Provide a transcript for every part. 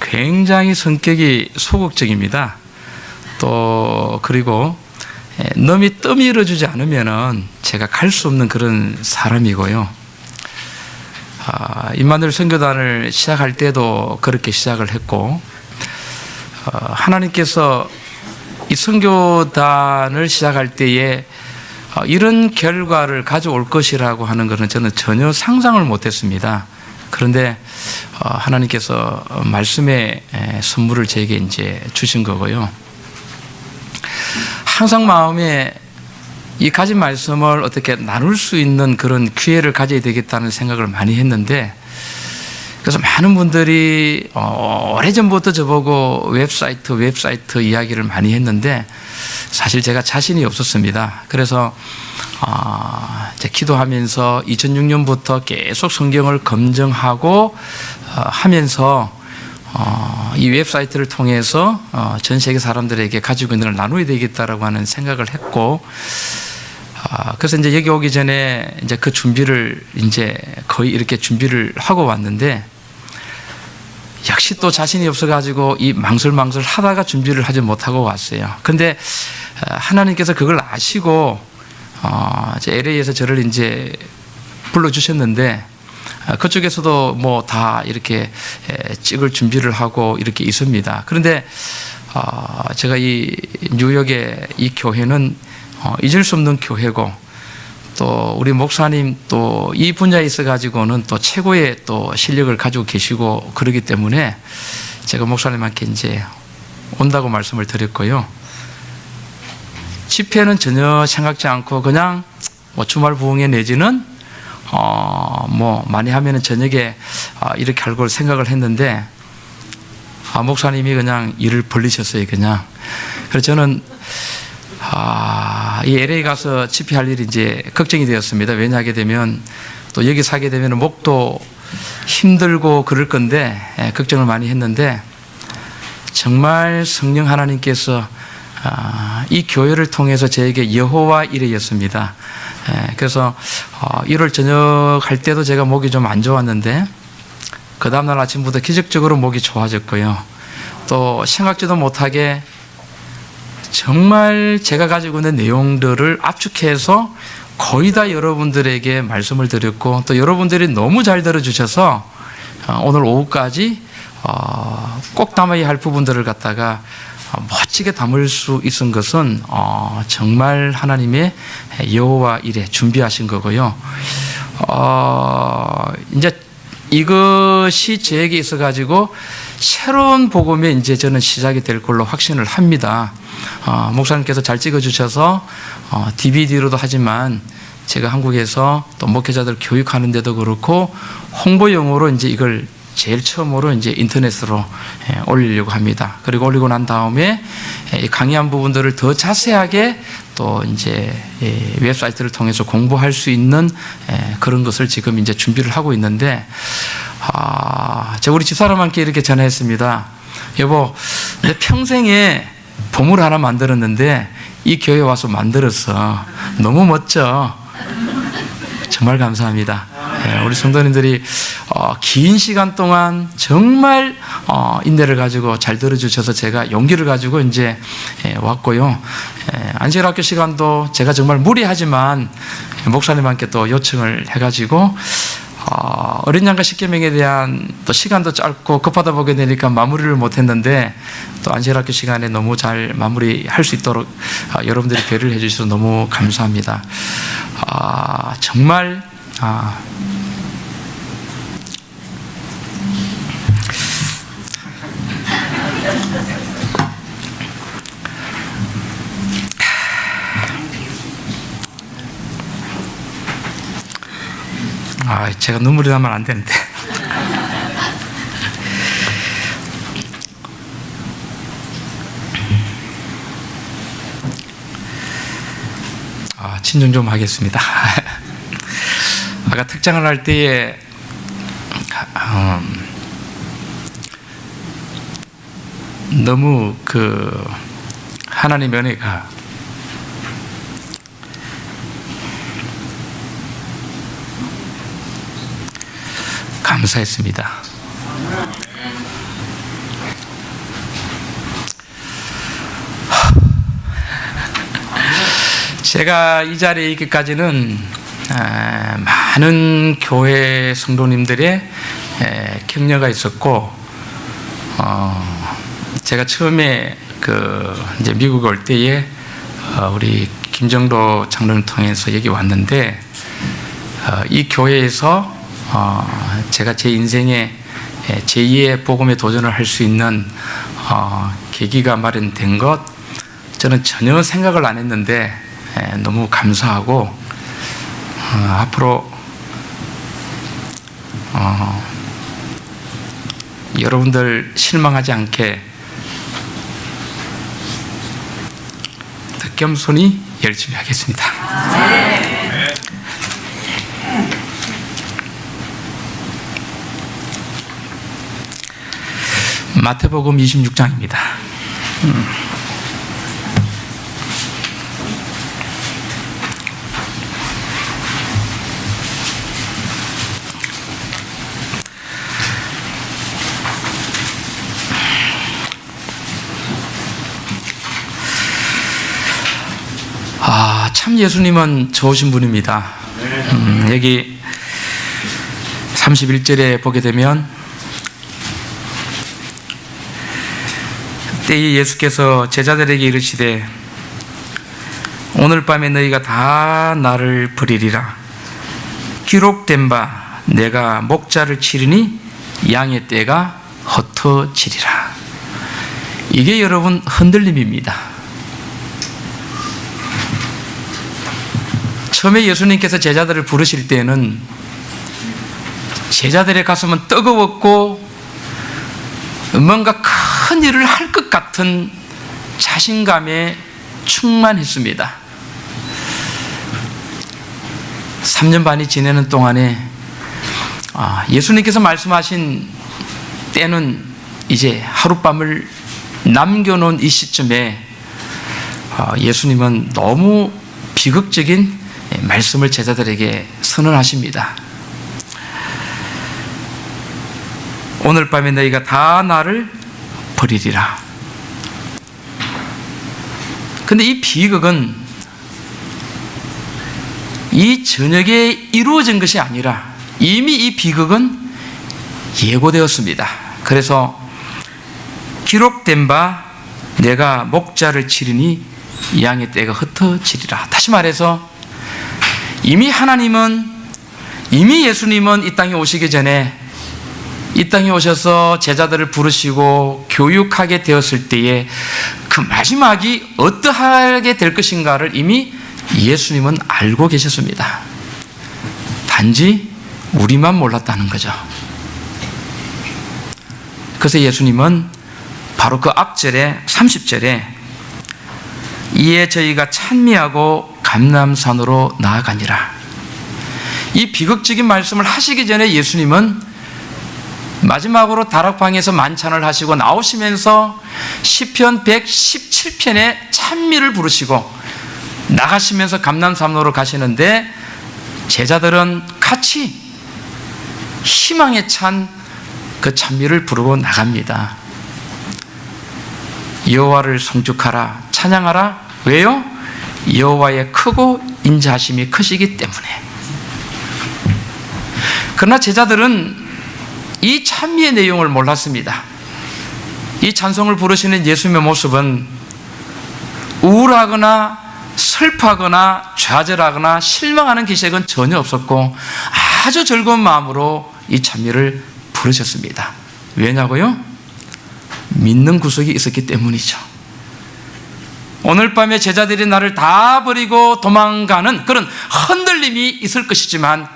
굉장히 성격이 소극적입니다. 또 그리고 너무 떠밀어주지 않으면은 제가 갈 수 없는 그런 사람이고요. 임마누엘 선교단을 시작할 때도 그렇게 시작을 했고, 하나님께서 이 선교단을 시작할 때에 이런 결과를 가져올 것이라고 하는 것은 저는 전혀 상상을 못했습니다. 그런데 하나님께서 말씀의 선물을 제게 이제 주신 거고요. 항상 마음에 이 가진 말씀을 어떻게 나눌 수 있는 그런 기회를 가져야 되겠다는 생각을 많이 했는데, 그래서 많은 분들이 오래전부터 저보고 웹사이트 이야기를 많이 했는데 사실 제가 자신이 없었습니다. 그래서 기도하면서 2006년부터 계속 성경을 검증하고 하면서 이 웹사이트를 통해서 전 세계 사람들에게 가지고 있는 걸 나눠야 되겠다라고 하는 생각을 했고, 그래서 이제 여기 오기 전에 이제 그 준비를 이제 거의 이렇게 준비를 하고 왔는데, 역시 또 자신이 없어가지고 이 망설망설 하다가 준비를 하지 못하고 왔어요. 근데 하나님께서 그걸 아시고 LA에서 저를 이제 불러주셨는데, 그쪽에서도 뭐 다 이렇게 찍을 준비를 하고 이렇게 있습니다. 그런데 제가 이 뉴욕의 이 교회는 잊을 수 없는 교회고, 또 우리 목사님 또 이 분야에 있어 가지고는 또 최고의 또 실력을 가지고 계시고 그러기 때문에 제가 목사님한테 이제 온다고 말씀을 드렸고요. 집회는 전혀 생각지 않고 그냥 뭐 주말 부흥회 내지는 뭐 많이 하면은 저녁에 이렇게 할 걸 생각을 했는데, 목사님이 그냥 일을 벌리셨어요, 그냥. 그래서 저는 이 LA 가서 집회할 일이 이제 걱정이 되었습니다. 왜냐하게 되면 또 여기 사게 되면 목도 힘들고 그럴 건데 걱정을 많이 했는데, 정말 성령 하나님께서 이 교회를 통해서 저에게 여호와 이레였습니다. 그래서 1월 저녁 할 때도 제가 목이 좀 안 좋았는데 그 다음날 아침부터 기적적으로 목이 좋아졌고요. 또 생각지도 못하게 정말 제가 가지고 있는 내용들을 압축해서 거의 다 여러분들에게 말씀을 드렸고, 또 여러분들이 너무 잘 들어주셔서 오늘 오후까지 꼭 담아야 할 부분들을 갖다가 멋지게 담을 수 있은 것은 정말 하나님의 여호와 이레 준비하신 거고요. 이제 이것이 저에게 있어 가지고 새로운 복음의 이제 저는 시작이 될 걸로 확신을 합니다. 목사님께서 잘 찍어 주셔서 DVD로도 하지만 제가 한국에서 또 목회자들 교육하는 데도 그렇고 홍보용으로 이제 이걸 제일 처음으로 이제 인터넷으로 올리려고 합니다. 그리고 올리고 난 다음에 강의한 부분들을 더 자세하게 또 이제 웹사이트를 통해서 공부할 수 있는 그런 것을 지금 이제 준비를 하고 있는데, 제가 우리 집사람한테 이렇게 전화했습니다. 여보, 내 평생에 보물 하나 만들었는데 이 교회 와서 만들었어. 너무 멋져. 정말 감사합니다. 우리 성도님들이 긴 시간 동안 정말 인내를 가지고 잘 들어주셔서 제가 용기를 가지고 이제 왔고요. 안식일학교 시간도 제가 정말 무리하지만 목사님한테 또 요청을 해가지고 어린 양가 10계명에 대한 또 시간도 짧고 급하다 보게 되니까 마무리를 못했는데, 또 안식일학교 시간에 너무 잘 마무리할 수 있도록 여러분들이 배려를 해주셔서 너무 감사합니다. 정말 제가 눈물이 나면 안 되는데. 진정 좀 하겠습니다. 아까 특장을 할 때에 너무 그 하나님의 은혜가 감사했습니다. 제가 이 자리에 있기까지는 많은 교회 성도님들의 격려가 있었고, 제가 처음에 이제 미국에 올 때에 우리 김정도 장로님 통해서 여기 왔는데, 이 교회에서 제가 제 인생에 제2의 복음에 도전을 할 수 있는 계기가 마련된 것, 저는 전혀 생각을 안 했는데 너무 감사하고, 앞으로 여러분들 실망하지 않게 더 겸손히 열심히 하겠습니다. 마태복음 26장입니다. 참 예수님은 좋으신 분입니다. 여기 31절에 보게 되면, 때에 예수께서 제자들에게 이르시되 오늘 밤에 너희가 다 나를 버리리라. 기록된 바 내가 목자를 치르니 양의 떼가 흩어지리라. 이게 여러분 흔들림입니다. 처음에 예수님께서 제자들을 부르실 때는 제자들의 가슴은 뜨거웠고 뭔가 큰 일을 할 것 같은 자신감에 충만했습니다. 3년 반이 지내는 동안에 예수님께서 말씀하신 때는 이제 하룻밤을 남겨놓은 이 시점에 예수님은 너무 비극적인 말씀을 제자들에게 선언하십니다. 오늘 밤에 너희가 다 나를 버리리라. 근데 이 비극은 이 저녁에 이루어진 것이 아니라 이미 이 비극은 예고되었습니다. 그래서 기록된 바 내가 목자를 치르니 양의 떼가 흩어지리라. 다시 말해서 이미 예수님은 이 땅에 오시기 전에 이 땅에 오셔서 제자들을 부르시고 교육하게 되었을 때에 그 마지막이 어떠하게 될 것인가를 이미 예수님은 알고 계셨습니다. 단지 우리만 몰랐다는 거죠. 그래서 예수님은 바로 그 앞절에 30절에 이에 저희가 찬미하고 감람산으로 나아가니라. 이 비극적인 말씀을 하시기 전에 예수님은 마지막으로 다락방에서 만찬을 하시고 나오시면서 시편 117편의 찬미를 부르시고 나가시면서 감람산으로 가시는데, 제자들은 같이 희망에 찬 그 찬미를 부르고 나갑니다. 여호와를 송축하라, 찬양하라. 왜요? 여호와의 크고 인자하심이 크시기 때문에. 그러나 제자들은 이 찬미의 내용을 몰랐습니다. 이 찬송을 부르시는 예수님의 모습은 우울하거나 슬퍼하거나 좌절하거나 실망하는 기색은 전혀 없었고 아주 즐거운 마음으로 이 찬미를 부르셨습니다. 왜냐고요? 믿는 구석이 있었기 때문이죠. 오늘 밤에 제자들이 나를 다 버리고 도망가는 그런 흔들림이 있을 것이지만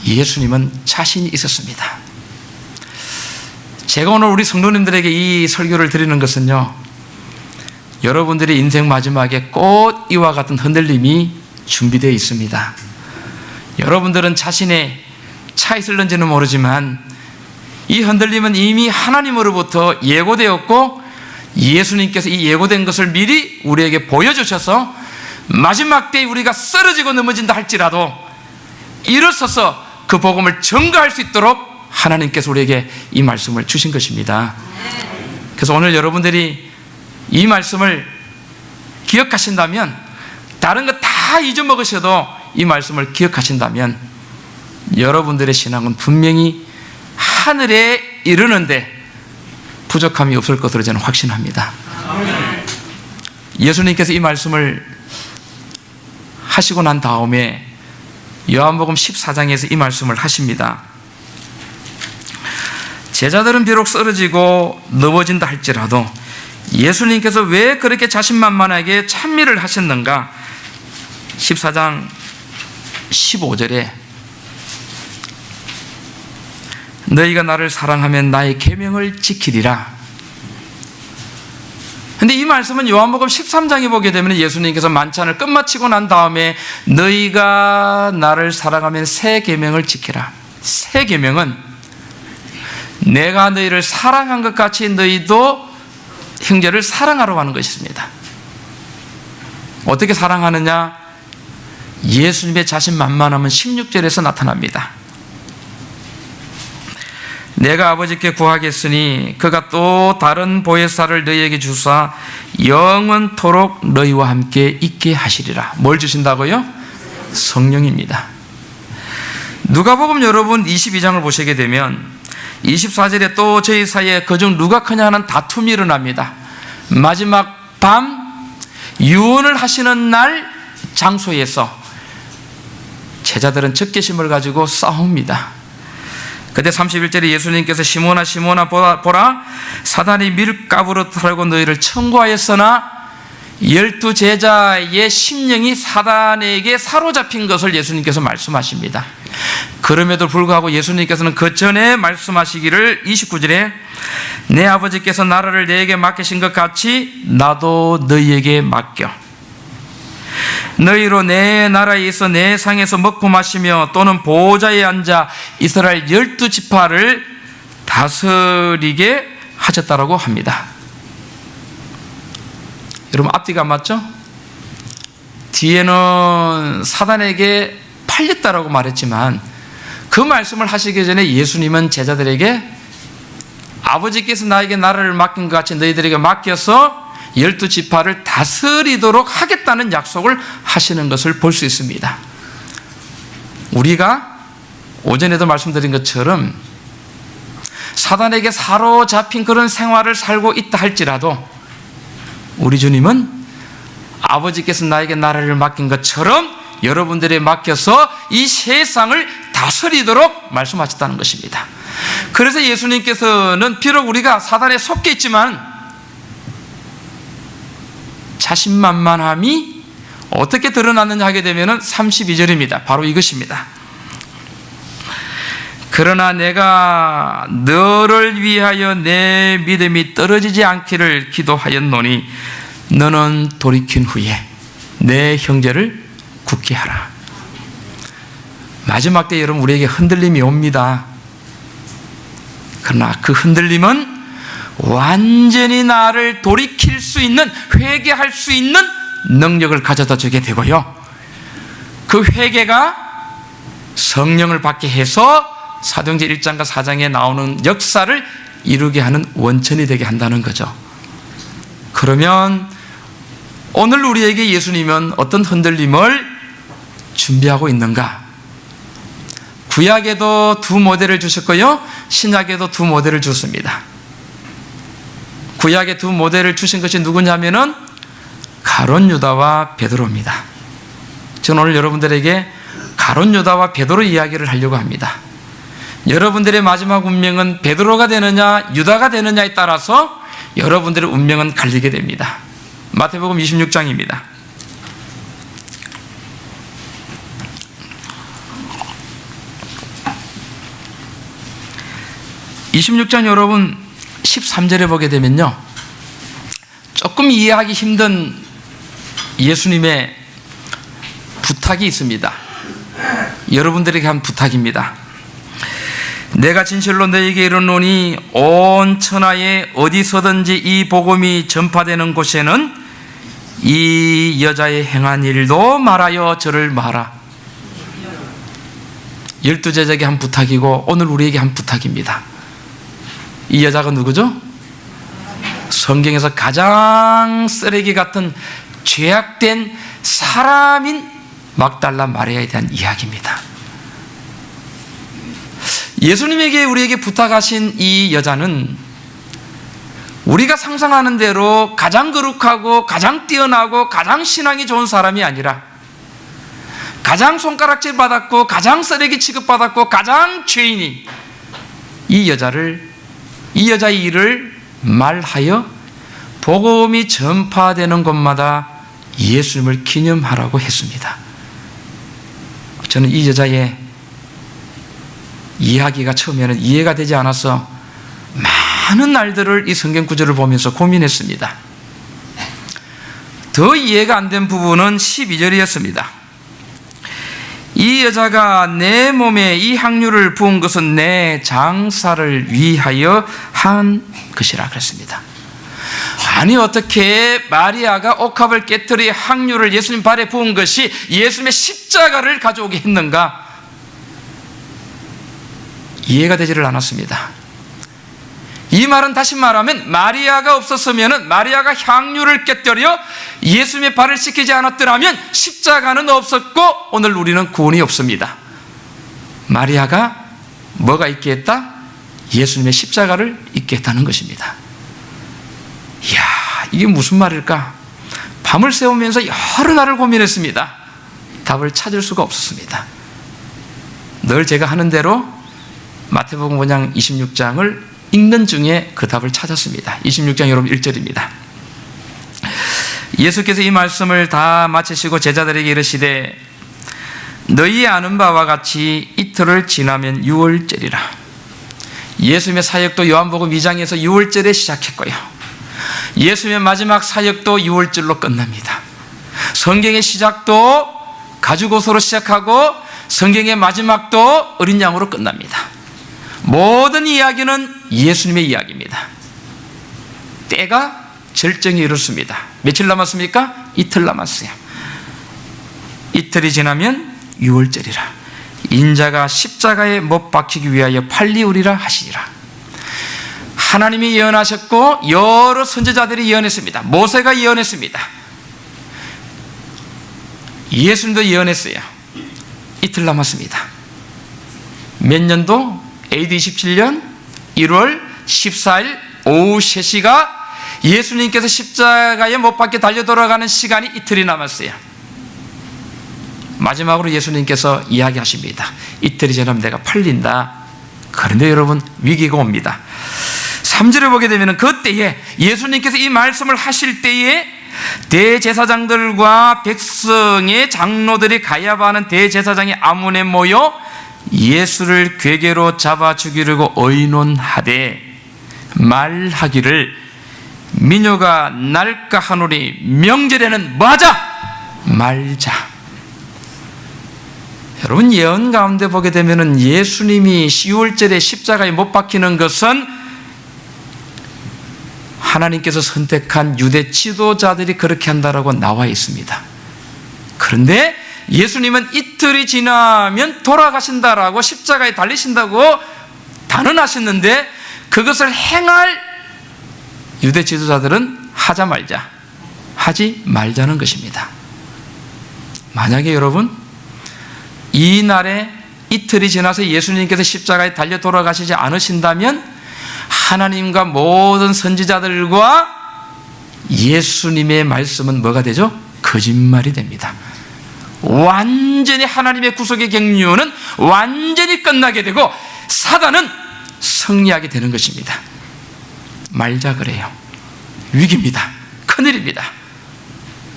예수님은 자신이 있었습니다. 제가 오늘 우리 성도님들에게 이 설교를 드리는 것은요, 여러분들의 인생 마지막에 꼭 이와 같은 흔들림이 준비되어 있습니다. 여러분들은 자신의 차 있을는지는 모르지만 이 흔들림은 이미 하나님으로부터 예고되었고 예수님께서 이 예고된 것을 미리 우리에게 보여주셔서 마지막 때에 우리가 쓰러지고 넘어진다 할지라도 일어서서 그 복음을 전가할 수 있도록 하나님께서 우리에게 이 말씀을 주신 것입니다. 그래서 오늘 여러분들이 이 말씀을 기억하신다면 다른 거 다 잊어먹으셔도 이 말씀을 기억하신다면 여러분들의 신앙은 분명히 하늘에 이르는데 부족함이 없을 것으로 저는 확신합니다. 예수님께서 이 말씀을 하시고 난 다음에 요한복음 14장에서 이 말씀을 하십니다. 제자들은 비록 쓰러지고 넘어진다 할지라도 예수님께서 왜 그렇게 자신만만하게 찬미를 하셨는가? 14장 15절에 너희가 나를 사랑하면 나의 계명을 지키리라. 근데 이 말씀은 요한복음 13장에 보게 되면 예수님께서 만찬을 끝마치고 난 다음에 너희가 나를 사랑하면 새 계명을 지키라. 새 계명은 내가 너희를 사랑한 것 같이 너희도 형제를 사랑하라고 하는 것입니다. 어떻게 사랑하느냐? 예수님의 자신만만함은 16절에서 나타납니다. 내가 아버지께 구하겠으니 그가 또 다른 보혜사를 너희에게 주사 영원토록 너희와 함께 있게 하시리라. 뭘 주신다고요? 성령입니다. 누가복음 여러분 22장을 보시게 되면 24절에 또 저희 사이에 그중 누가 크냐 하는 다툼이 일어납니다. 마지막 밤 유언을 하시는 날 장소에서 제자들은 적개심을 가지고 싸웁니다. 그때 31절에 예수님께서 시몬아 시몬아 보라 사단이 밀가부로 털고 너희를 청구하였으나 12제자의 심령이 사단에게 사로잡힌 것을 예수님께서 말씀하십니다. 그럼에도 불구하고 예수님께서는 그 전에 말씀하시기를 29절에 내 아버지께서 나라를 내게 맡기신 것 같이 나도 너희에게 맡겨 너희로 내 나라에 있어 내 상에서 먹고 마시며 또는 보좌에 앉아 이스라엘 12지파를 다스리게 하셨다라고 합니다. 여러분 앞뒤가 안 맞죠? 뒤에는 사단에게 팔렸다라고 말했지만 그 말씀을 하시기 전에 예수님은 제자들에게 아버지께서 나에게 나라를 맡긴 것 같이 너희들에게 맡겨서 12지파를 다스리도록 하겠다는 약속을 하시는 것을 볼 수 있습니다. 우리가 오전에도 말씀드린 것처럼 사단에게 사로잡힌 그런 생활을 살고 있다 할지라도 우리 주님은 아버지께서 나에게 나라를 맡긴 것처럼 여러분들에 맡겨서 이 세상을 다스리도록 말씀하셨다는 것입니다. 그래서 예수님께서는 비록 우리가 사단에 속해 있지만 자신만만함이 어떻게 드러났느냐 하게 되면 32절입니다. 바로 이것입니다. 그러나 내가 너를 위하여 내 믿음이 떨어지지 않기를 기도하였노니 너는 돌이킨 후에 내 형제를 굳게 하라. 마지막 때 여러분 우리에게 흔들림이 옵니다. 그러나 그 흔들림은 완전히 나를 돌이킬 수 있는, 회개할 수 있는 능력을 가져다 주게 되고요. 그 회개가 성령을 받게 해서 사도행전 1장과 4장에 나오는 역사를 이루게 하는 원천이 되게 한다는 거죠. 그러면 오늘 우리에게 예수님은 어떤 흔들림을 준비하고 있는가? 구약에도 두 모델을 주셨고요, 신약에도 두 모델을 주셨습니다. 구약의 두 모델을 주신 것이 누구냐면은 가룟 유다와 베드로입니다. 저는 오늘 여러분들에게 가룟 유다와 베드로 이야기를 하려고 합니다. 여러분들의 마지막 운명은 베드로가 되느냐 유다가 되느냐에 따라서 여러분들의 운명은 갈리게 됩니다. 마태복음 26장입니다. 26장 여러분 13절에 보게 되면요, 조금 이해하기 힘든 예수님의 부탁이 있습니다. 여러분들에게 한 부탁입니다. 내가 진실로 너에게 이르노니 온 천하에 어디서든지 이 복음이 전파되는 곳에는 이 여자의 행한 일도 말하여 저를 말하. 12제자에게 한 부탁이고 오늘 우리에게 한 부탁입니다. 이 여자가 누구죠? 성경에서 가장 쓰레기 같은 죄악된 사람인 막달라 마리아에 대한 이야기입니다. 예수님에게 우리에게 부탁하신 이 여자는 우리가 상상하는 대로 가장 거룩하고 가장 뛰어나고 가장 신앙이 좋은 사람이 아니라 가장 손가락질 받았고 가장 쓰레기 취급받았고 가장 죄인인 이 여자의 일을 말하여 복음이 전파되는 곳마다 예수님을 기념하라고 했습니다. 저는 이 여자의 이야기가 처음에는 이해가 되지 않아서 많은 날들을 이 성경 구절을 보면서 고민했습니다. 더 이해가 안 된 부분은 12절이었습니다. 이 여자가 내 몸에 이 향유를 부은 것은 내 장사를 위하여 한 것이라 그랬습니다. 아니 어떻게 마리아가 옥합을 깨뜨려 향유를 예수님 발에 부은 것이 예수님의 십자가를 가져오게 했는가? 이해가 되지를 않았습니다. 이 말은 다시 말하면 마리아가 없었으면 마리아가 향유를 깨뜨려 예수님의 발을 씻기지 않았더라면 십자가는 없었고 오늘 우리는 구원이 없습니다. 마리아가 뭐가 있게 했다? 예수님의 십자가를 있게 했다는 것입니다. 이야, 이게 무슨 말일까? 밤을 새우면서 여러 날을 고민했습니다. 답을 찾을 수가 없었습니다. 늘 제가 하는 대로 마태복음 5장 26장을 읽는 중에 그 답을 찾았습니다. 26장 여러분 1절입니다. 예수께서 이 말씀을 다 마치시고 제자들에게 이르시되 너희 아는 바와 같이 이틀을 지나면 유월절이라. 예수님의 사역도 요한복음 2장에서 유월절에 시작했고요, 예수님의 마지막 사역도 유월절로 끝납니다. 성경의 시작도 가죽옷으로 시작하고 성경의 마지막도 어린 양으로 끝납니다. 모든 이야기는 예수님의 이야기입니다. 때가 절정에 이르렀습니다. 며칠 남았습니까? 이틀 남았어요. 이틀이 지나면 유월절이라. 인자가 십자가에 못 박히기 위하여 팔리우리라 하시니라. 하나님이 예언하셨고 여러 선지자들이 예언했습니다. 모세가 예언했습니다. 예수님도 예언했어요. 이틀 남았습니다. 몇 년도? AD 27년 1월 14일 오후 3시가 예수님께서 십자가에 못 박혀 달려 돌아가는 시간이 이틀이 남았어요. 마지막으로 예수님께서 이야기하십니다. 이틀이 지나면 내가 팔린다. 그런데 여러분, 위기가 옵니다. 3절을 보게 되면 그때에 예수님께서 이 말씀을 하실 때에 대제사장들과 백성의 장로들이 가야바하는 대제사장이 아문에 모여 예수를 궤계로 잡아 죽이려고 의논하되 말하기를 민요가 날까 하노니 명절에는 뭐하자? 말자. 여러분, 예언 가운데 보게 되면 예수님이 10월절에 십자가에 못 박히는 것은 하나님께서 선택한 유대 지도자들이 그렇게 한다라고 나와 있습니다. 그런데 예수님은 이틀이 지나면 돌아가신다라고 십자가에 달리신다고 단언하셨는데 그것을 행할 유대 지도자들은 하지 말자는 것입니다. 만약에 여러분 이 날에 이틀이 지나서 예수님께서 십자가에 달려 돌아가시지 않으신다면 하나님과 모든 선지자들과 예수님의 말씀은 뭐가 되죠? 거짓말이 됩니다. 완전히 하나님의 구속의 경륜은 완전히 끝나게 되고 사단은 승리하게 되는 것입니다. 말자 그래요. 위기입니다. 큰일입니다.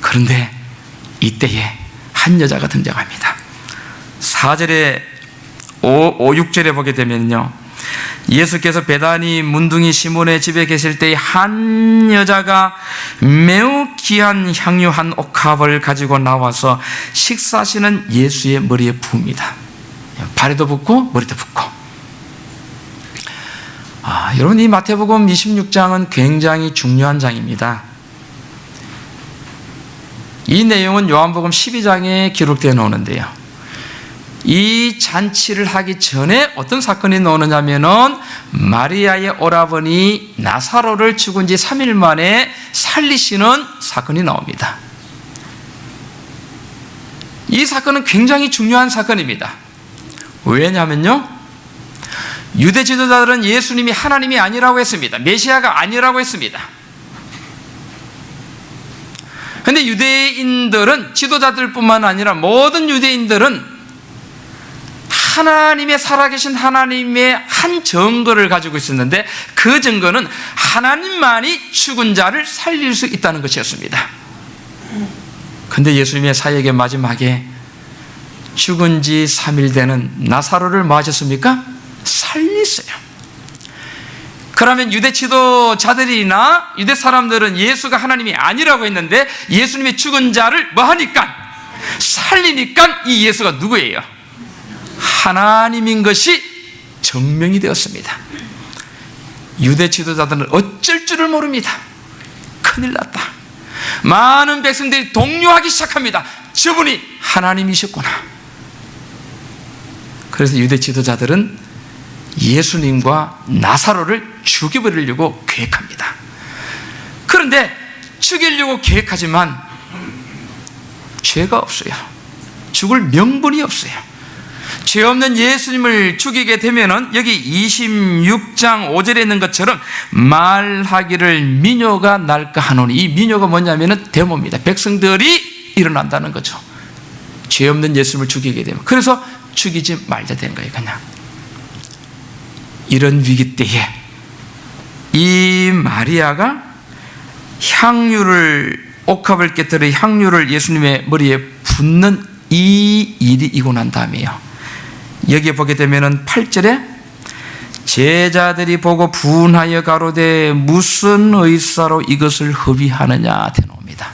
그런데 이때에 한 여자가 등장합니다. 4절에 6절에 보게 되면요, 예수께서 베다니 문둥이 시몬의 집에 계실 때에 한 여자가 매우 귀한 향유 한 옥합을 가지고 나와서 식사하시는 예수의 머리에 부읍니다. 발에도 붓고 머리도 붓고. 여러분, 이 마태복음 26장은 굉장히 중요한 장입니다. 이 내용은 요한복음 12장에 기록되어 나오는데요, 이 잔치를 하기 전에 어떤 사건이 나오느냐면은 마리아의 오라버니 나사로를 죽은 지 3일 만에 살리시는 사건이 나옵니다. 이 사건은 굉장히 중요한 사건입니다. 왜냐하면요, 유대 지도자들은 예수님이 하나님이 아니라고 했습니다. 메시아가 아니라고 했습니다. 그런데 유대인들은, 지도자들뿐만 아니라 모든 유대인들은 하나님의, 살아계신 하나님의 한 증거를 가지고 있었는데, 그 증거는 하나님만이 죽은 자를 살릴 수 있다는 것이었습니다. 그런데 예수님의 사역의 마지막에 죽은 지 3일 되는 나사로를 뭐 하셨습니까? 살렸어요. 그러면 유대 지도자들이나 유대 사람들은 예수가 하나님이 아니라고 했는데, 예수님의 죽은 자를 뭐 하니까? 살리니까 이 예수가 누구예요? 하나님인 것이 증명이 되었습니다. 유대 지도자들은 어쩔 줄을 모릅니다. 큰일 났다. 많은 백성들이 동요하기 시작합니다. 저분이 하나님이셨구나. 그래서 유대 지도자들은 예수님과 나사로를 죽여버리려고 계획합니다. 그런데 죽이려고 계획하지만 죄가 없어요. 죽을 명분이 없어요. 죄 없는 예수님을 죽이게 되면은 여기 26장 5절에 있는 것처럼 말하기를 미녀가 날까 하노니, 이 미녀가 뭐냐면은 데모입니다. 백성들이 일어난다는 거죠. 죄 없는 예수님을 죽이게 되면. 그래서 죽이지 말자 된 거예요. 그냥 이런 위기 때에 이 마리아가 향유를, 옥합을 깨뜨려 향유를 예수님의 머리에 붓는 이 일이 있고 난 다음에요, 여기에 보게 되면은 8절에 제자들이 보고 분하여 가로되 무슨 의사로 이것을 허비하느냐 되나옵니다.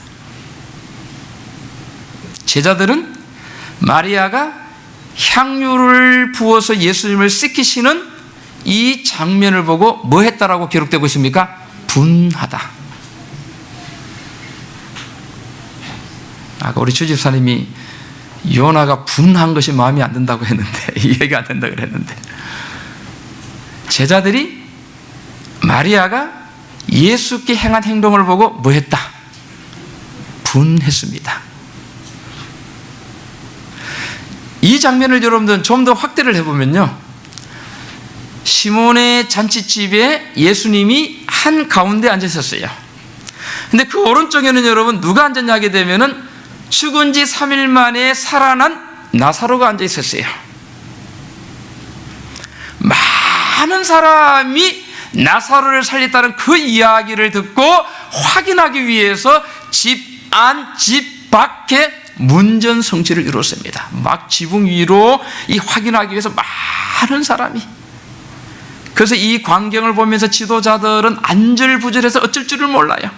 제자들은 마리아가 향유를 부어서 예수님을 씻기시는 이 장면을 보고 뭐 했다라고 기록되고 있습니까? 분하다. 아까 우리 주집사님이 요나가 분한 것이 마음에 안 든다고 했는데, 이해가 안 된다고 그랬는데, 제자들이 마리아가 예수께 행한 행동을 보고 뭐 했다? 분했습니다. 이 장면을 여러분들은 좀 더 확대를 해보면요, 시몬의 잔치집에 예수님이 한 가운데 앉아 있었어요. 근데 그 오른쪽에는 여러분 누가 앉았냐 하게 되면은 죽은 지 3일 만에 살아난 나사로가 앉아 있었어요. 많은 사람이 나사로를 살렸다는 그 이야기를 듣고 확인하기 위해서 집 안, 집 밖에 문전성시를 이뤘습니다. 막 지붕 위로 이 확인하기 위해서 많은 사람이. 그래서 이 광경을 보면서 지도자들은 안절부절해서 어쩔 줄을 몰라요.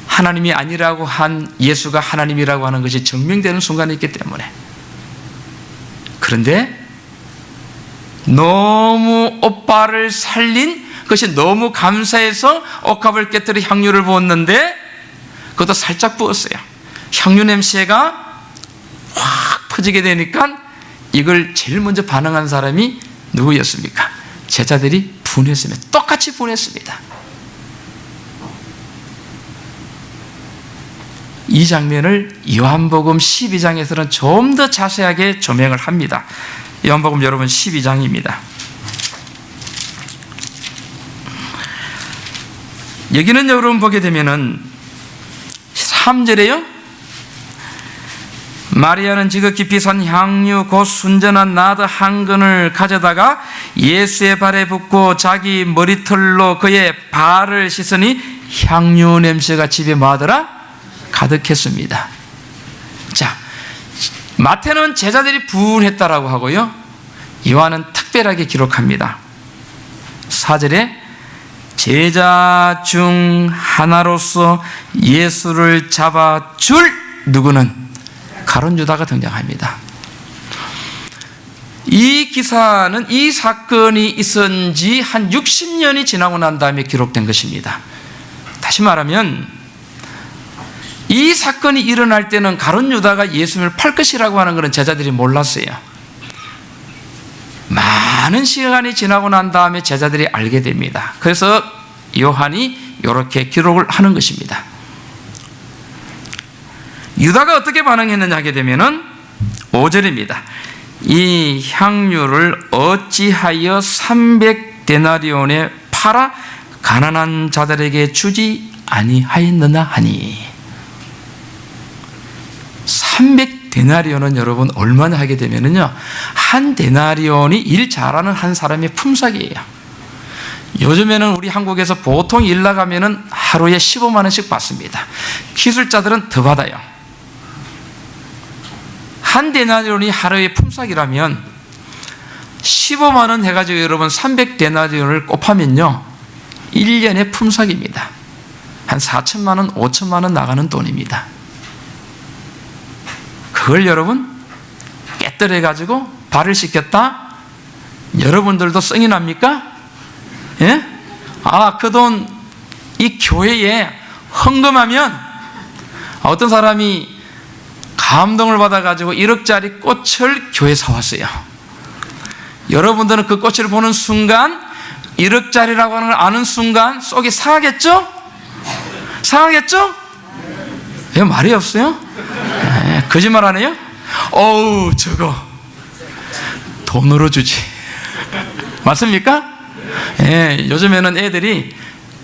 하나님이 아니라고 한 예수가 하나님이라고 하는 것이 증명되는 순간이 있기 때문에. 그런데 너무 오빠를 살린 것이 너무 감사해서 옥합을 깨뜨려 향유를 부었는데, 그것도 살짝 부었어요. 향유 냄새가 확 퍼지게 되니까 이걸 제일 먼저 반응한 사람이 누구였습니까? 제자들이 분했습니다. 똑같이 분했습니다. 이 장면을 요한복음 12장에서는 좀 더 자세하게 조명을 합니다. 요한복음 여러분 12장입니다. 여기는 여러분 보게 되면은 3절에요. 마리아는 지극히 산 향유 곧 순전한 나드 한 근을 가져다가 예수의 발에 붓고 자기 머리털로 그의 발을 씻으니 향유 냄새가 집에 뭐하더라? 가득했습니다. 자, 마태는 제자들이 분했다라고 하고요, 요한은 특별하게 기록합니다. 4절에 제자 중 하나로서 예수를 잡아줄 누구는? 가룟 유다가 등장합니다. 이 기사는 이 사건이 있은 지 한 60년이 지나고 난 다음에 기록된 것입니다. 다시 말하면 이 사건이 일어날 때는 가룟 유다가 예수님을 팔 것이라고 하는 것은 제자들이 몰랐어요. 많은 시간이 지나고 난 다음에 제자들이 알게 됩니다. 그래서 요한이 이렇게 기록을 하는 것입니다. 유다가 어떻게 반응했느냐 하게 되면은 5절입니다. 이 향유를 어찌하여 300데나리온에 팔아 가난한 자들에게 주지 아니하였느냐 하니. 300데나리온은 여러분 얼마나 하게 되면은요, 한 데나리온이 일 잘하는 한 사람의 품삯이에요. 요즘에는 우리 한국에서 보통 일 나가면은 하루에 15만 원씩 받습니다. 기술자들은 더 받아요. 한 데나리온이 하루의 품삯이라면 15만 원 해가지고 여러분 300데나리온을 곱하면요, 1년의 품삯입니다. 한 4천만 원, 5천만 원 나가는 돈입니다. 그걸 여러분 깨뜨려가지고 발을 씻겼다? 여러분들도 성이 납니까? 예? 그 돈 이 교회에 헌금하면, 어떤 사람이 감동을 받아가지고 1억짜리 꽃을 교회에 사왔어요. 여러분들은 그 꽃을 보는 순간, 1억짜리라고 하는 걸 아는 순간 속이 상하겠죠? 상하겠죠? 왜 말이 없어요? 거짓말 안 해요? 어우, 저거 돈으로 주지. 맞습니까? 예, 요즘에는 애들이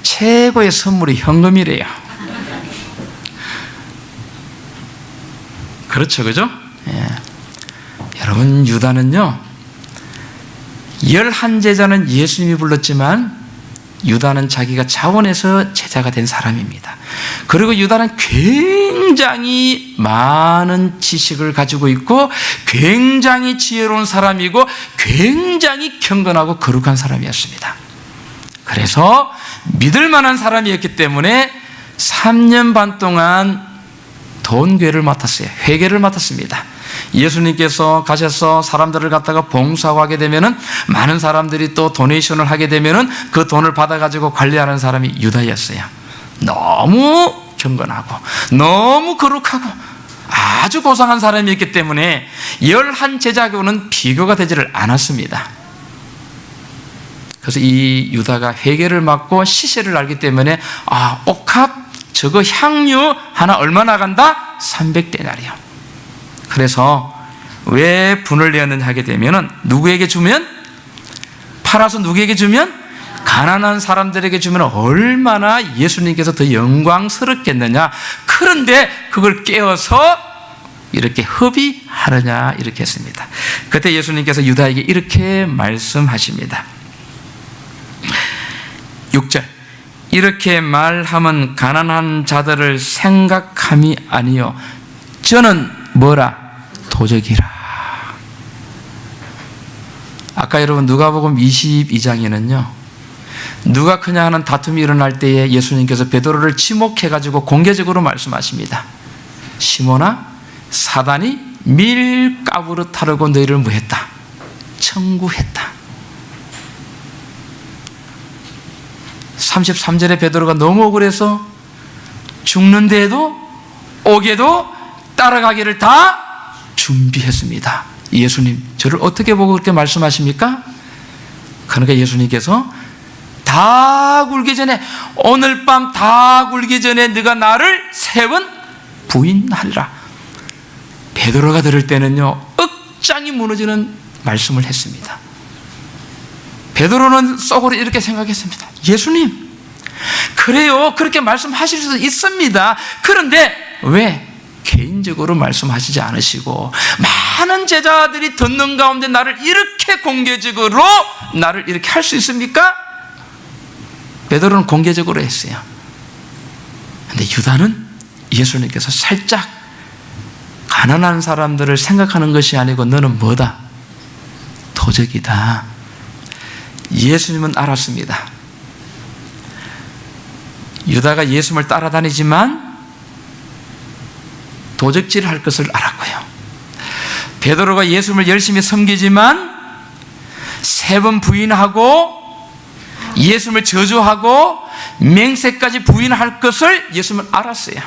최고의 선물이 현금이래요. 그렇죠, 그죠? 예. 여러분, 유다는요, 11제자는 예수님이 불렀지만 유다는 자기가 자원해서 제자가 된 사람입니다. 그리고 유다는 굉장히 많은 지식을 가지고 있고 굉장히 지혜로운 사람이고 굉장히 경건하고 거룩한 사람이었습니다. 그래서 믿을 만한 사람이었기 때문에 3년 반 동안 돈괴를 맡았어요. 회계를 맡았습니다. 예수님께서 가셔서 사람들을 갖다가 봉사하고 하게 되면은 많은 사람들이 또 도네이션을 하게 되면은 그 돈을 받아가지고 관리하는 사람이 유다였어요. 너무 경건하고 너무 거룩하고 아주 고상한 사람이었기 때문에 11제자교는 비교가 되지를 않았습니다. 그래서 이 유다가 회계를 맡고 시세를 알기 때문에 옥합 저거 향유 하나 얼마 나간다? 300데나리온. 그래서 왜 분을 내었느냐 하게 되면은 누구에게 주면? 팔아서 누구에게 주면? 가난한 사람들에게 주면 얼마나 예수님께서 더 영광스럽겠느냐. 그런데 그걸 깨어서 이렇게 허비하느냐 이렇게 했습니다. 그때 예수님께서 유다에게 이렇게 말씀하십니다. 6절, 이렇게 말하면 가난한 자들을 생각함이 아니요 저는 뭐라? 도적이라. 아까 여러분 누가복음 22장에는요 누가 크냐 하는 다툼이 일어날 때에 예수님께서 베드로를 지목해가지고 공개적으로 말씀하십니다. 시몬아, 사단이 밀가부로 타르고 너희를 뭐했다? 청구했다. 33절에 베드로가 너무 억울해서 죽는데도 옥에도 따라가기를 다 준비했습니다. 예수님, 저를 어떻게 보고 그렇게 말씀하십니까? 그러니까 예수님께서 다 굴기 전에, 오늘 밤 다 굴기 전에 네가 나를 3번 부인하리라. 베드로가 들을 때는요 억장이 무너지는 말씀을 했습니다. 베드로는 속으로 이렇게 생각했습니다. 예수님, 그래요, 그렇게 말씀하실 수 있습니다. 그런데 왜 개인적으로 말씀하시지 않으시고 많은 제자들이 듣는 가운데 나를 이렇게 공개적으로 나를 이렇게 할 수 있습니까? 베드로는 공개적으로 했어요. 그런데 유다는 예수님께서 살짝 가난한 사람들을 생각하는 것이 아니고 너는 뭐다? 도적이다. 예수님은 알았습니다. 유다가 예수님을 따라다니지만 도적질을 할 것을 알았고요. 베드로가 예수님을 열심히 섬기지만 3번 부인하고 예수님을 저주하고 맹세까지 부인할 것을 예수님은 알았어요.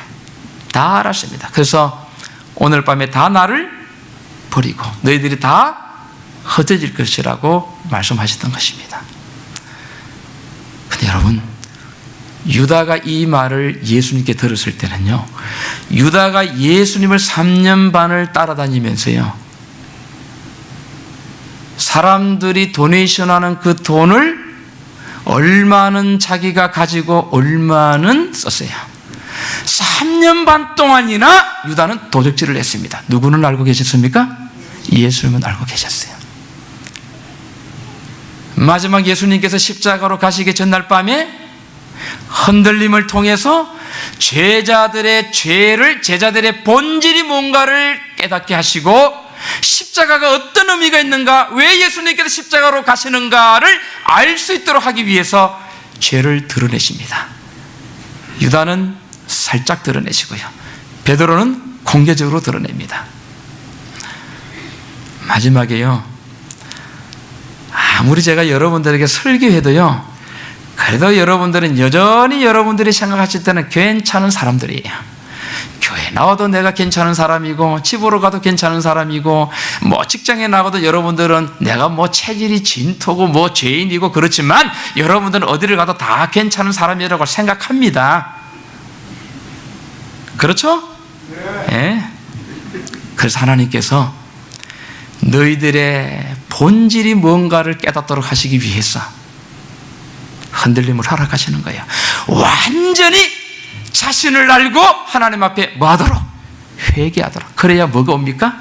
다 알았습니다. 그래서 오늘 밤에 다 나를 버리고 너희들이 다 흩어질 것이라고 말씀하셨던 것입니다. 근데 여러분, 유다가 이 말을 예수님께 들었을 때는요, 유다가 예수님을 3년 반을 따라다니면서요, 사람들이 도네이션하는 그 돈을 얼마는 자기가 가지고 얼마는 썼어요. 3년 반 동안이나 유다는 도적질을 했습니다. 누구는 알고 계셨습니까? 예수님은 알고 계셨어요. 마지막 예수님께서 십자가로 가시기 전날 밤에 흔들림을 통해서 제자들의 죄를, 제자들의 본질이 뭔가를 깨닫게 하시고 십자가가 어떤 의미가 있는가, 왜 예수님께서 십자가로 가시는가를 알 수 있도록 하기 위해서 죄를 드러내십니다. 유다는 살짝 드러내시고요, 베드로는 공개적으로 드러냅니다. 마지막에요, 아무리 제가 여러분들에게 설교해도요, 그래도 여러분들은 여전히 여러분들이 생각하실 때는 괜찮은 사람들이에요. 교회 나와도 내가 괜찮은 사람이고, 집으로 가도 괜찮은 사람이고, 뭐 직장에 나가도 여러분들은 내가 뭐 체질이 진토고 뭐 죄인이고, 그렇지만 여러분들은 어디를 가도 다 괜찮은 사람이라고 생각합니다. 그렇죠? 네. 그래서 하나님께서 너희들의 본질이 뭔가를 깨닫도록 하시기 위해서 흔들림을 허락하시는 거예요. 완전히 자신을 알고 하나님 앞에 뭐 하도록? 회개하도록. 그래야 뭐가 옵니까?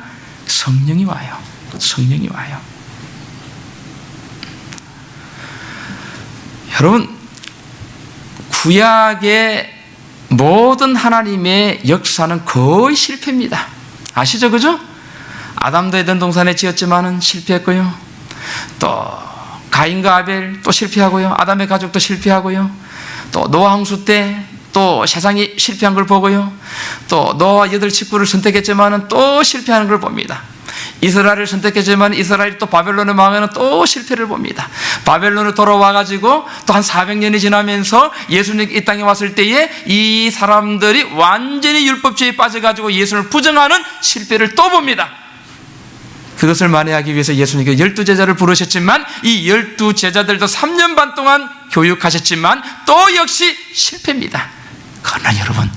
성령이 와요. 성령이 와요. 여러분, 구약의 모든 하나님의 역사는 거의 실패입니다. 아시죠? 그죠? 아담도 에덴 동산에 지었지만은 실패했고요, 또 가인과 아벨 또 실패하고요, 아담의 가족도 실패하고요, 또 노아 홍수 때 또 세상이 실패한 걸 보고요, 또 노아와 8 식구를 선택했지만은 또 실패하는 걸 봅니다. 이스라엘을 선택했지만 이스라엘이 또 바벨론에 망하면 또 실패를 봅니다. 바벨론을 돌아와가지고 또 한 400년이 지나면서 예수님 이 땅에 왔을 때에 이 사람들이 완전히 율법주의에 빠져가지고 예수님을 부정하는 실패를 또 봅니다. 그것을 만회하기 위해서 예수님께서 12제자를 부르셨지만 이 12제자들도 3년 반 동안 교육하셨지만 또 역시 실패입니다. 그러나 여러분,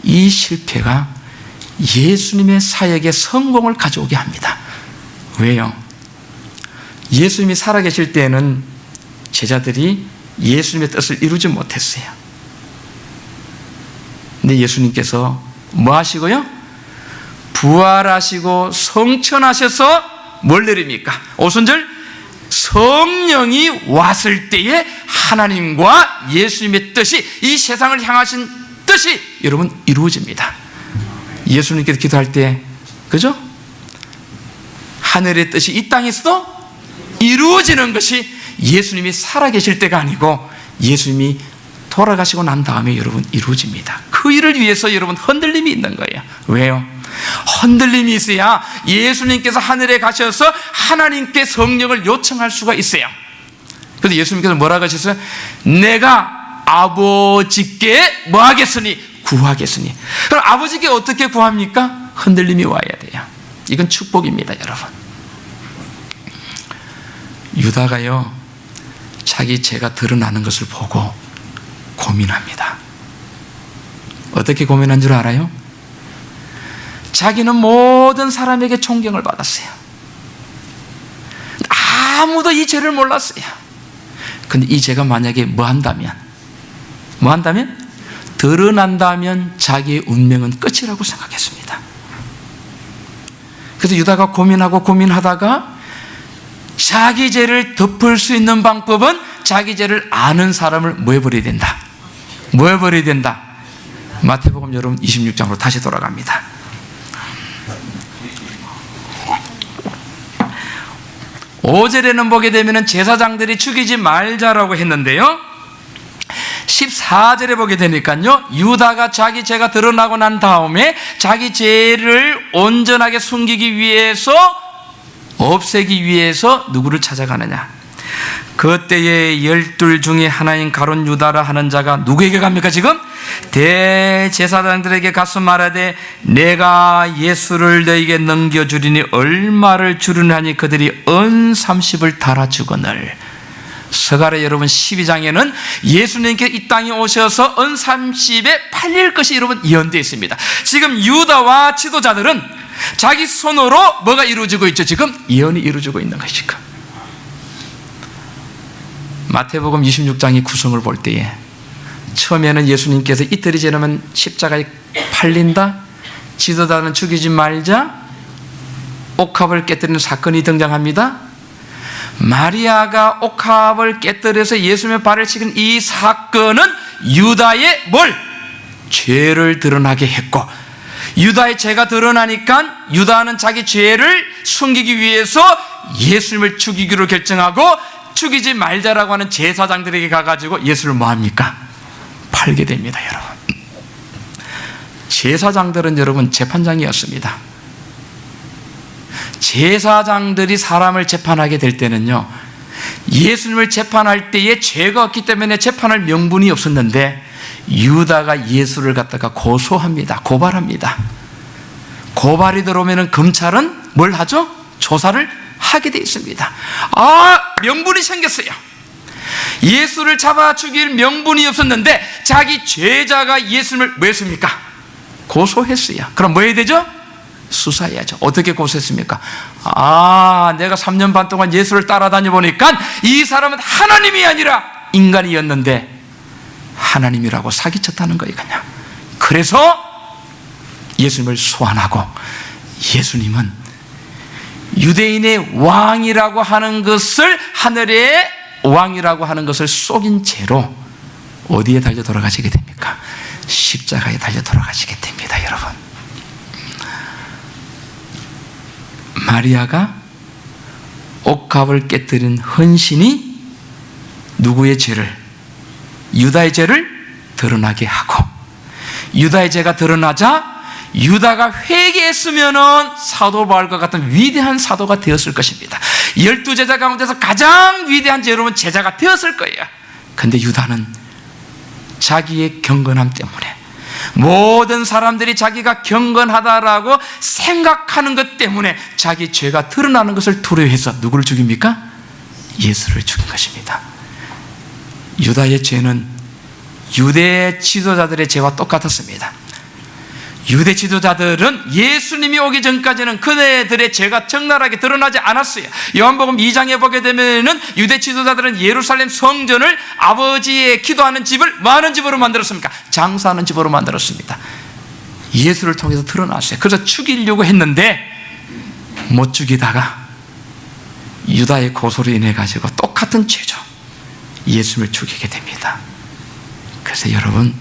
이 실패가 예수님의 사역의 성공을 가져오게 합니다. 왜요? 예수님이 살아계실 때에는 제자들이 예수님의 뜻을 이루지 못했어요. 근데 예수님께서 뭐 하시고요? 부활하시고 성천하셔서 뭘 내립니까? 5순절, 성령이 왔을 때에 하나님과 예수님의 뜻이, 이 세상을 향하신 뜻이 여러분 이루어집니다. 예수님께서 기도할 때, 그죠? 하늘의 뜻이 이 땅에서도 이루어지는 것이 예수님이 살아계실 때가 아니고 예수님이 돌아가시고 난 다음에 여러분 이루어집니다. 그 일을 위해서 여러분 흔들림이 있는 거예요. 왜요? 흔들림이 있어야 예수님께서 하늘에 가셔서 하나님께 성령을 요청할 수가 있어요. 그래서 예수님께서 뭐라고 하셨어요? 내가 아버지께 뭐 하겠으니? 구하겠으니. 그럼 아버지께 어떻게 구합니까? 흔들림이 와야 돼요. 이건 축복입니다, 여러분. 유다가요, 자기 죄가 드러나는 것을 보고 고민합니다. 어떻게 고민한 줄 알아요? 자기는 모든 사람에게 존경을 받았어요. 아무도 이 죄를 몰랐어요. 근데 이 죄가 만약에 뭐 한다면 드러난다면 자기의 운명은 끝이라고 생각했습니다. 그래서 유다가 고민하다가 자기 죄를 덮을 수 있는 방법은 자기 죄를 아는 사람을 뭐 해버려야 된다? 마태복음 여러분 26장으로 다시 돌아갑니다. 5절에는 보게 되면 제사장들이 죽이지 말자라고 했는데요, 14절에 보게 되니까요, 유다가 자기 죄가 드러나고 난 다음에 자기 죄를 온전하게 숨기기 위해서, 없애기 위해서 누구를 찾아가느냐? 그때에 12 중에 하나인 가룟 유다라 하는 자가 누구에게 갑니까? 지금 대제사장들에게 가서 말하되 내가 예수를 너에게 넘겨주리니 얼마를 주르니 하니 그들이 은 30을 달아주거늘. 서가랴 여러분 12장에는 예수님께 이 땅에 오셔서 언삼십에 팔릴 것이 여러분 예언되어 있습니다. 지금 유다와 지도자들은 자기 손으로 뭐가 이루어지고 있죠? 지금 예언이 이루어지고 있는 것이죠. 마태복음 26장의 구성을 볼 때에 처음에는 예수님께서 이틀이 지나면 십자가에 팔린다, 지도자는 죽이지 말자, 옥합을 깨뜨리는 사건이 등장합니다. 마리아가 옥합을 깨뜨려서 예수님의 발을 치긴 이 사건은 유다의 뭘? 죄를 드러나게 했고, 유다의 죄가 드러나니까 유다는 자기 죄를 숨기기 위해서 예수님을 죽이기로 결정하고 죽이지 말자라고 하는 제사장들에게 가가지고 예수를 뭐합니까? 팔게 됩니다. 여러분, 제사장들은 여러분 재판장이었습니다. 제사장들이 사람을 재판하게 될 때는요, 예수님을 재판할 때에 죄가 없기 때문에 재판할 명분이 없었는데 유다가 예수를 갖다가 고소합니다. 고발합니다. 고발이 들어오면 검찰은 뭘 하죠? 조사를 하게 되어 있습니다. 명분이 생겼어요. 예수를 잡아 죽일 명분이 없었는데 자기 죄자가 예수님을 뭐 했습니까? 고소했어요. 그럼 뭐 해야 되죠? 수사해야죠. 어떻게 고소했습니까? 내가 3년 반 동안 예수를 따라다녀 보니까 이 사람은 하나님이 아니라 인간이었는데 하나님이라고 사기쳤다는 거예요. 그냥. 그래서 예수님을 소환하고, 예수님은 유대인의 왕이라고 하는 것을, 하늘의 왕이라고 하는 것을 속인 채로 어디에 달려 돌아가시게 됩니까? 십자가에 달려 돌아가시게 됩니다. 여러분, 마리아가 옥합을 깨뜨린 헌신이 누구의 죄를? 유다의 죄를 드러나게 하고, 유다의 죄가 드러나자 유다가 회개했으면 사도 바울과 같은 위대한 사도가 되었을 것입니다. 12제자 가운데서 가장 위대한 여러분 제자가 되었을 거예요. 그런데 유다는 자기의 경건함 때문에, 모든 사람들이 자기가 경건하다라고 생각하는 것 때문에 자기 죄가 드러나는 것을 두려워해서 누구를 죽입니까? 예수를 죽인 것입니다. 유다의 죄는 유대 지도자들의 죄와 똑같았습니다. 유대 지도자들은 예수님이 오기 전까지는 그네들의 죄가 적나라하게 드러나지 않았어요. 요한복음 2장에 보게 되면은 유대 지도자들은 예루살렘 성전을 아버지의 기도하는 집을 뭐 하는 집으로 만들었습니까? 장사하는 집으로 만들었습니다. 예수를 통해서 드러났어요. 그래서 죽이려고 했는데 못 죽이다가 유다의 고소로 인해 가지고 똑같은 죄죠. 예수님을 죽이게 됩니다. 그래서 여러분,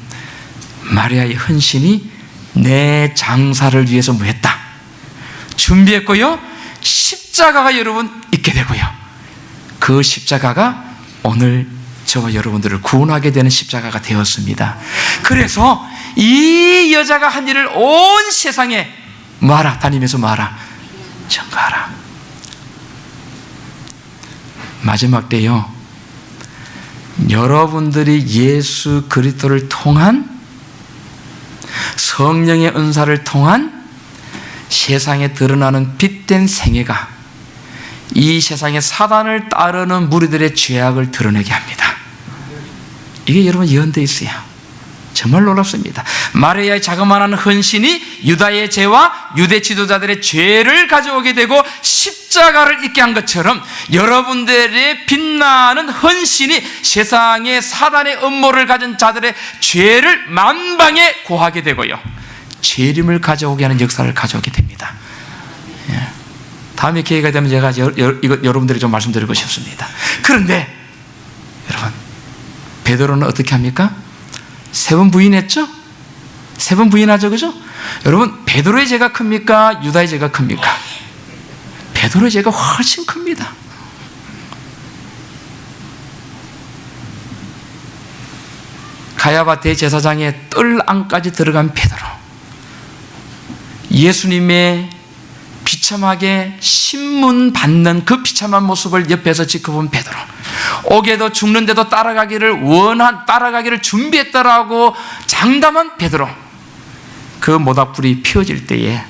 마리아의 헌신이 내 장사를 위해서 뭐 했다? 준비했고요, 십자가가 여러분 있게 되고요, 그 십자가가 오늘 저와 여러분들을 구원하게 되는 십자가가 되었습니다. 그래서 이 여자가 한 일을 온 세상에 말하, 다니면서 말하, 전가하라. 마지막 때요, 여러분들이 예수 그리스도를 통한, 성령의 은사를 통한 세상에 드러나는 빛된 생애가 이 세상의 사단을 따르는 무리들의 죄악을 드러내게 합니다. 이게 여러분 예언되어 있어요. 정말 놀랍습니다. 마리아의 자그마한 헌신이 유다의 죄와 유대 지도자들의 죄를 가져오게 되고 십자가를 있게 한 것처럼 여러분들의 빛나는 헌신이 세상의 사단의 음모를 가진 자들의 죄를 만방에 고하게 되고요, 죄림을 가져오게 하는 역사를 가져오게 됩니다. 다음에 기회가 되면 제가 이거 여러분들이 좀 말씀드리고 싶습니다. 그런데 여러분, 베드로는 어떻게 합니까? 3번 부인했죠? 3번 부인하죠, 그죠? 여러분, 베드로의 죄가 큽니까? 유다의 죄가 큽니까? 베드로의 죄가 훨씬 큽니다. 가야바 대제사장의 뜰 안까지 들어간 베드로, 예수님의 비참하게 신문 받는 그 비참한 모습을 옆에서 지켜본 베드로, 옥에도 죽는데도 따라가기를 준비했다라고 장담한 베드로, 그 모닥불이 피워질 때에,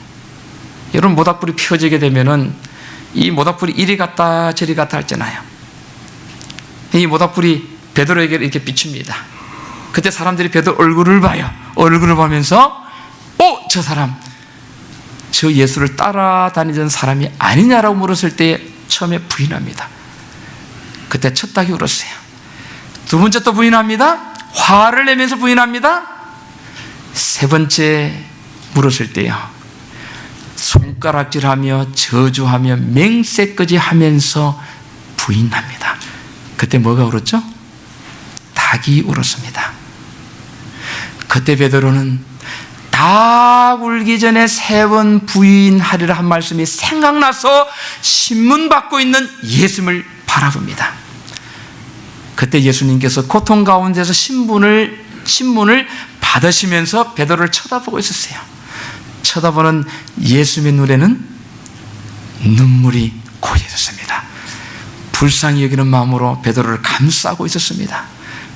여러분, 모닥불이 피워지게 되면은 이 모닥불이 이리 갔다 저리 갔다 했잖아요. 이 모닥불이 베드로에게 이렇게 비춥니다. 그때 사람들이 베드로 얼굴을 봐요. 얼굴을 보면서 저 사람, 저 예수를 따라다니던 사람이 아니냐라고 물었을 때 처음에 부인합니다. 그때 첫 닭이 울었어요. 두 번째 또 부인합니다. 화를 내면서 부인합니다. 세 번째 물었을 때요, 손가락질하며 저주하며 맹세까지 하면서 부인합니다. 그때 뭐가 울었죠? 닭이 울었습니다. 그때 베드로는 닭 울기 전에 3번 부인하리라 한 말씀이 생각나서 신문 받고 있는 예수님을 바라봅니다. 그때 예수님께서 고통 가운데서 신문을 받으시면서 베드로를 쳐다보고 있었어요. 쳐다보는 예수님의 눈에는 눈물이 고여졌습니다. 불쌍히 여기는 마음으로 베드로를 감싸고 있었습니다.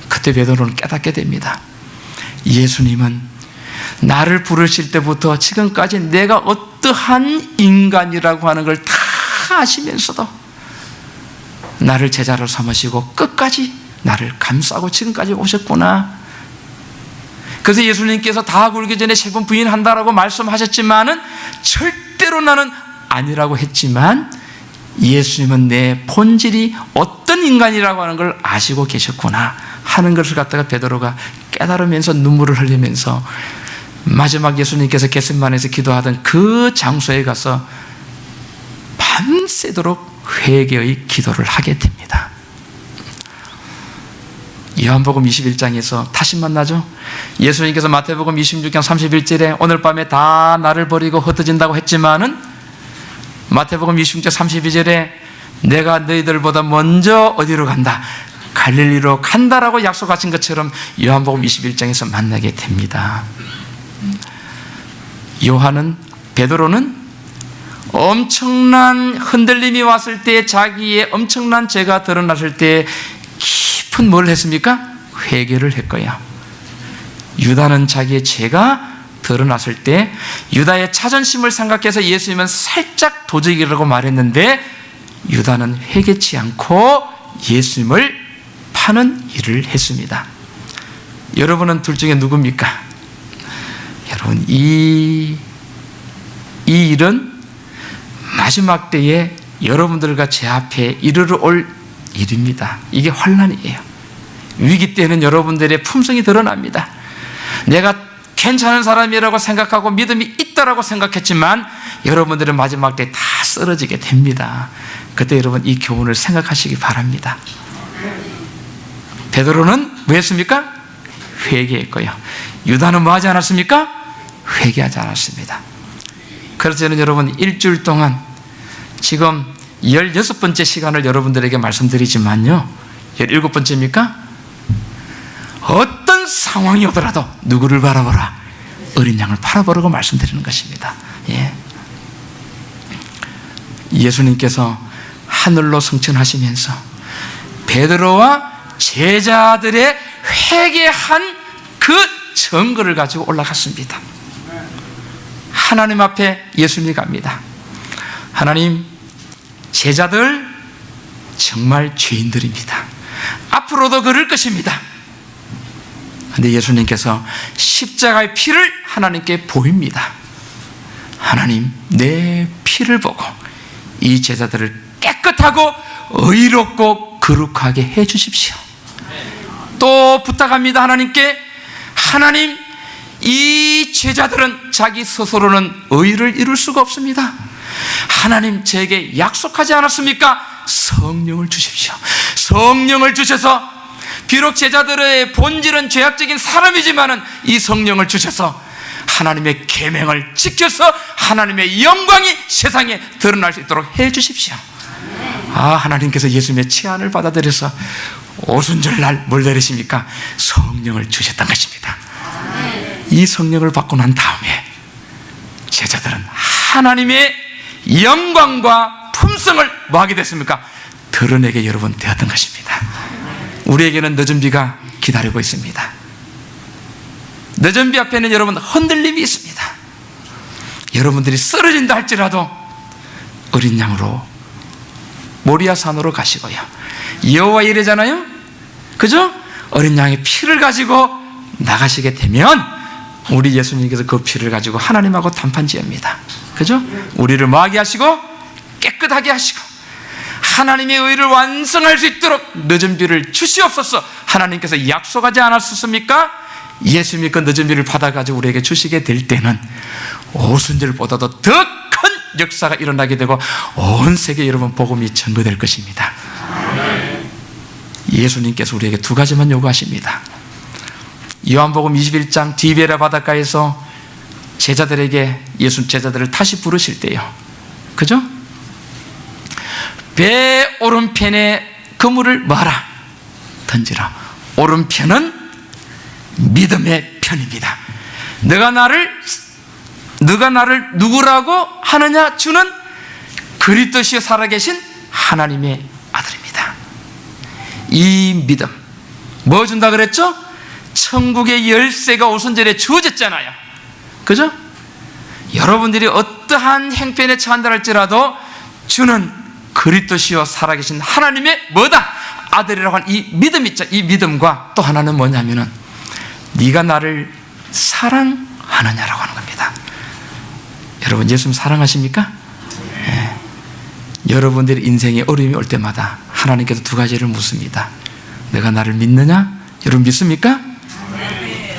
그때 베드로는 깨닫게 됩니다. 예수님은 나를 부르실 때부터 지금까지 내가 어떠한 인간이라고 하는 걸 다 아시면서도 나를 제자로 삼으시고 끝까지 나를 감싸고 지금까지 오셨구나. 그래서 예수님께서 다 굴기 전에 3번 부인한다라고 말씀하셨지만은 절대로 나는 아니라고 했지만 예수님은 내 본질이 어떤 인간이라고 하는 걸 아시고 계셨구나 하는 것을 갖다가 베드로가 깨달으면서 눈물을 흘리면서 마지막 예수님께서 겟세마네에서 기도하던 그 장소에 가서 밤새도록 회개의 기도를 하게 됩니다. 요한복음 21장에서 다시 만나죠. 예수님께서 마태복음 26장 31절에 오늘 밤에 다 나를 버리고 흩어진다고 했지만은 마태복음 26장 32절에 내가 너희들보다 먼저 어디로 간다? 갈릴리로 간다라고 약속하신 것처럼 요한복음 21장에서 만나게 됩니다. 베드로는 엄청난 흔들림이 왔을 때, 자기의 엄청난 죄가 드러났을 때 깊은 뭘 했습니까? 회개를 했고요. 유다는 자기의 죄가 드러났을 때 유다의 자존심을 생각해서 예수님은 살짝 도적이라고 말했는데 유다는 회개치 않고 예수님을 파는 일을 했습니다. 여러분은 둘 중에 누굽니까? 여러분, 이 일은 마지막 때에 여러분들과 제 앞에 이르러 올 일입니다. 이게 환난이에요. 위기 때는 여러분들의 품성이 드러납니다. 내가 괜찮은 사람이라고 생각하고 믿음이 있다라고 생각했지만 여러분들은 마지막 때 다 쓰러지게 됩니다. 그때 여러분 이 교훈을 생각하시기 바랍니다. 베드로는 뭐 했습니까? 회개했고요. 유다는 뭐 하지 않았습니까? 회개하지 않았습니다. 그래서 저는 여러분 일주일 동안 지금 16번째 시간을 여러분들에게 말씀드리지만요, 17번째입니까? 어떤 상황이 오더라도 누구를 바라보라? 어린 양을 바라보라고 말씀드리는 것입니다. 예수님께서 하늘로 승천하시면서 베드로와 제자들의 회개한 그 증거를 가지고 올라갔습니다. 하나님 앞에 예수님이 갑니다. 하나님, 제자들 정말 죄인들입니다. 앞으로도 그럴 것입니다. 그런데 예수님께서 십자가의 피를 하나님께 보입니다. 하나님, 내 피를 보고 이 제자들을 깨끗하고 의롭고 거룩하게 해 주십시오. 또 부탁합니다. 하나님께, 하나님, 이 제자들은 자기 스스로는 의를 이룰 수가 없습니다. 하나님, 저에게 약속하지 않았습니까? 성령을 주십시오. 성령을 주셔서 비록 제자들의 본질은 죄악적인 사람이지만은 이 성령을 주셔서 하나님의 계명을 지켜서 하나님의 영광이 세상에 드러날 수 있도록 해 주십시오. 하나님께서 예수님의 치안을 받아들여서 오순절날 뭘 내리십니까? 성령을 주셨던 것입니다. 이 성령을 받고 난 다음에 제자들은 하나님의 영광과 품성을 뭐 하게 됐습니까? 드러내게 여러분 되었던 것입니다. 우리에게는 늦은 비가 기다리고 있습니다. 늦은 비 앞에는 여러분 흔들림이 있습니다. 여러분들이 쓰러진다 할지라도 어린 양으로 모리아 산으로 가시고요. 여호와 이레잖아요. 그죠? 어린 양의 피를 가지고 나가시게 되면 우리 예수님께서 그 피를 가지고 하나님하고 담판지입니다. 그죠? 우리를 뭐하게 하시고 깨끗하게 하시고 하나님의 의를 완성할 수 있도록 늦은 비를 주시옵소서. 하나님께서 약속하지 않았습니까? 예수님이 그 늦은 비를 받아가지고 우리에게 주시게 될 때는 오순절보다도 더 큰 역사가 일어나게 되고 온 세계 여러분 복음이 전거될 것입니다. 예수님께서 우리에게 두 가지만 요구하십니다. 요한복음 21장 디베라 바닷가에서 제자들에게 예수 제자들을 다시 부르실 때요. 그죠? 배 오른편에 그물을 뭐하라? 던지라. 오른편은 믿음의 편입니다. 너가 나를 누구라고 하느냐? 주는 그리스도시여 살아계신 하나님의 아들입니다. 이 믿음 뭐 준다 그랬죠? 천국의 열쇠가 오순절에 주어졌잖아요. 그죠? 여러분들이 어떠한 행편에 처한다 할지라도 주는 그리스도시여 살아계신 하나님의 뭐다? 아들이라고 하는 이 믿음 있죠. 이 믿음과 또 하나는 뭐냐면은 네가 나를 사랑하느냐라고 하는 겁니다. 여러분 예수님 사랑하십니까? 네. 여러분들의 인생에 어려움이 올 때마다 하나님께서 두 가지를 묻습니다. 내가 나를 믿느냐? 여러분 믿습니까?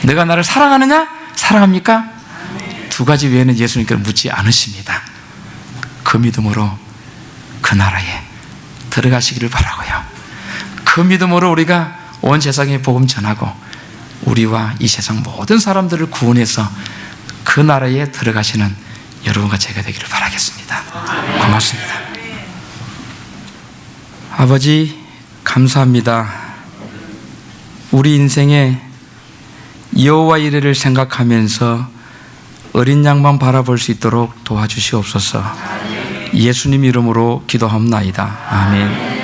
내가 나를 사랑하느냐? 사랑합니까? 두 가지 외에는 예수님께서 묻지 않으십니다. 그 믿음으로 그 나라에 들어가시기를 바라고요. 그 믿음으로 우리가 온 세상에 복음 전하고 우리와 이 세상 모든 사람들을 구원해서 그 나라에 들어가시는 여러분과 제가 되기를 바라겠습니다. 고맙습니다. 아버지 감사합니다. 우리 인생에 여호와 이레를 생각하면서 어린 양만 바라볼 수 있도록 도와주시옵소서. 예수님 이름으로 기도합나이다. 아멘.